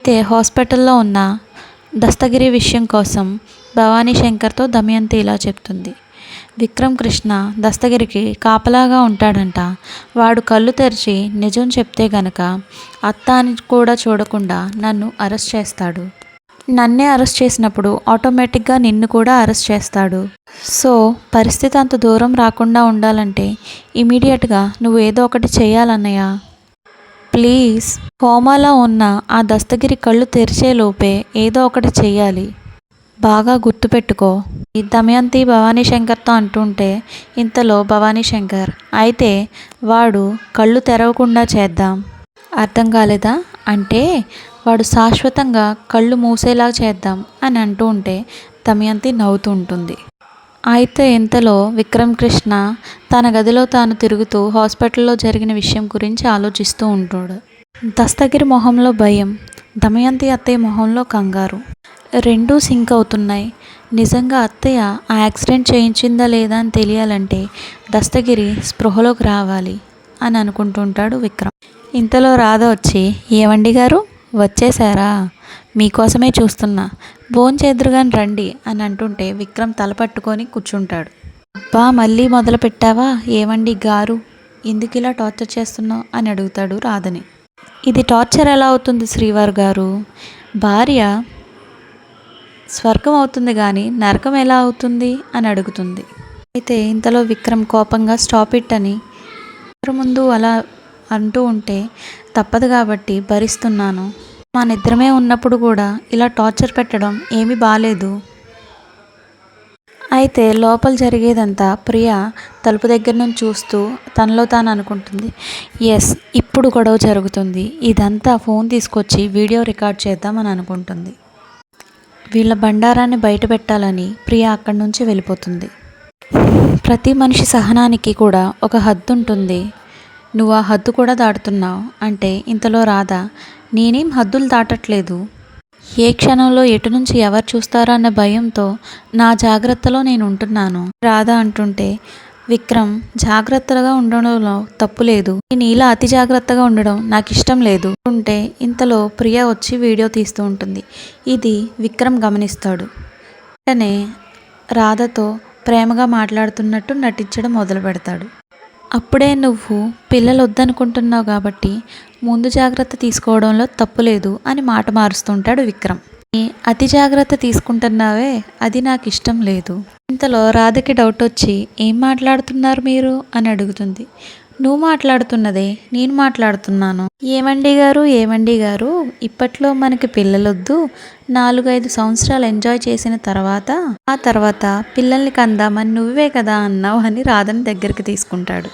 అయితే హాస్పిటల్లో ఉన్న దస్తగిరి విషయం కోసం భవానీ శంకర్తో దమయంతి ఇలా చెప్తుంది. విక్రమ్ కృష్ణ దస్తగిరికి కాపలాగా ఉంటాడంట. వాడు కళ్ళు తెరిచి నిజం చెప్తే గనక అత్త అని కూడా చూడకుండా నన్ను అరెస్ట్ చేస్తాడు. నన్నే అరెస్ట్ చేసినప్పుడు ఆటోమేటిక్గా నిన్ను కూడా అరెస్ట్ చేస్తాడు. సో పరిస్థితి అంత దూరం రాకుండా ఉండాలంటే ఇమీడియట్గా నువ్వు ఏదో ఒకటి చేయాలన్నయ్య. ప్లీజ్, కోమాలో ఉన్న ఆ దస్తగిరి కళ్ళు తెరిచేలోపే ఏదో ఒకటి చెయ్యాలి. బాగా గుర్తుపెట్టుకో. దమయంతి భవానీ శంకర్తో అంటుంటే ఇంతలో భవానీ శంకర్, అయితే వాడు కళ్ళు తెరవకుండా చేద్దాం. అర్థం కాలేదా? అంటే వాడు శాశ్వతంగా కళ్ళు మూసేలా చేద్దాం అని అంటూ ఉంటే దమయంతి నవ్వుతూ ఉంటుంది. అయితే ఇంతలో విక్రమ్ కృష్ణ తన గదిలో తాను తిరుగుతూ హాస్పిటల్లో జరిగిన విషయం గురించి ఆలోచిస్తూ ఉంటాడు. దస్తగిరి మొహంలో భయం, దమయంతి అత్తయ్య మొహంలో కంగారు రెండూ సింక్ అవుతున్నాయి. నిజంగా అత్తయ్య ఆ యాక్సిడెంట్ చేయించిందా లేదా అని తెలియాలంటే దస్తగిరి స్పృహలోకి రావాలి అని అనుకుంటుంటాడు విక్రమ్. ఇంతలో రాధ వచ్చి, ఏవండి గారు వచ్చేసారా? మీకోసమే చూస్తున్నా, భోంచేద్దురుగాని రండి అని అంటుంటే విక్రమ్ తల పట్టుకొని కూర్చుంటాడు. అబ్బా, మళ్ళీ మొదలు పెట్టావా? ఏవండి గారు, ఎందుకు ఇలా టార్చర్ చేస్తున్నావు అని అడుగుతాడు రాధని. ఇది టార్చర్ ఎలా అవుతుంది శ్రీవారు గారు? భార్య స్వర్గం అవుతుంది కానీ నరకం ఎలా అవుతుంది అని అడుగుతుంది. అయితే ఇంతలో విక్రమ్ కోపంగా స్టాప్ ఇట్ అని ముందు అలా అంటూ ఉంటే తప్పదు కాబట్టి భరిస్తున్నాను. మా నిద్రమే ఉన్నప్పుడు కూడా ఇలా టార్చర్ పెట్టడం ఏమీ బాలేదు. అయితే లోపల జరిగేదంతా ప్రియ తలుపు దగ్గర నుంచి చూస్తూ తనలో తాను అనుకుంటుంది, ఎస్, ఇప్పుడు గొడవ జరుగుతుంది. ఇదంతా ఫోన్ తీసుకొచ్చి వీడియో రికార్డ్ చేద్దామని అనుకుంటుంది. వీళ్ళ బండారాన్ని బయట పెట్టాలని ప్రియ అక్కడి నుంచి వెళ్ళిపోతుంది. ప్రతి మనిషి సహనానికి కూడా ఒక హద్దు ఉంటుంది. నువ్వు ఆ హద్దు కూడా దాటుతున్నావు అంటే ఇంతలో రాధ, నేనేం హద్దులు దాటట్లేదు, ఏ క్షణంలో ఎటు నుంచి ఎవరు చూస్తారో అన్న భయంతో నా జాగ్రత్తలో నేను ఉంటున్నాను రాధ అంటుంటే, విక్రమ్ జాగ్రత్తగా ఉండడంలో తప్పు లేదు, నేను ఇలా అతి జాగ్రత్తగా ఉండడం నాకు ఇష్టం లేదు అంటే ఇంతలో ప్రియ వచ్చి వీడియో తీస్తూ ఉంటుంది. ఇది విక్రమ్ గమనిస్తాడు. వెంటనే రాధతో ప్రేమగా మాట్లాడుతున్నట్టు నటించడం మొదలు పెడతాడు. అప్పుడే నువ్వు పిల్లలు వద్దనుకుంటున్నావు కాబట్టి ముందు జాగ్రత్త తీసుకోవడంలో తప్పు లేదు అని మాట మారుస్తుంటాడు విక్రమ్. అతి జాగ్రత్త తీసుకుంటున్నావే, అది నాకు ఇష్టం లేదు. ఇంతలో రాధకి డౌట్ వచ్చి, ఏం మాట్లాడుతున్నారు మీరు అని అడుగుతుంది. నువ్వు మాట్లాడుతున్నదే నేను మాట్లాడుతున్నాను. ఏమండి గారు, ఇప్పట్లో మనకి పిల్లలొద్దు, 4-5 సంవత్సరాలు ఎంజాయ్ చేసిన ఆ తర్వాత పిల్లల్ని కందామని నువ్వే కదా అన్నావు అని రాధని దగ్గరికి తీసుకుంటాడు.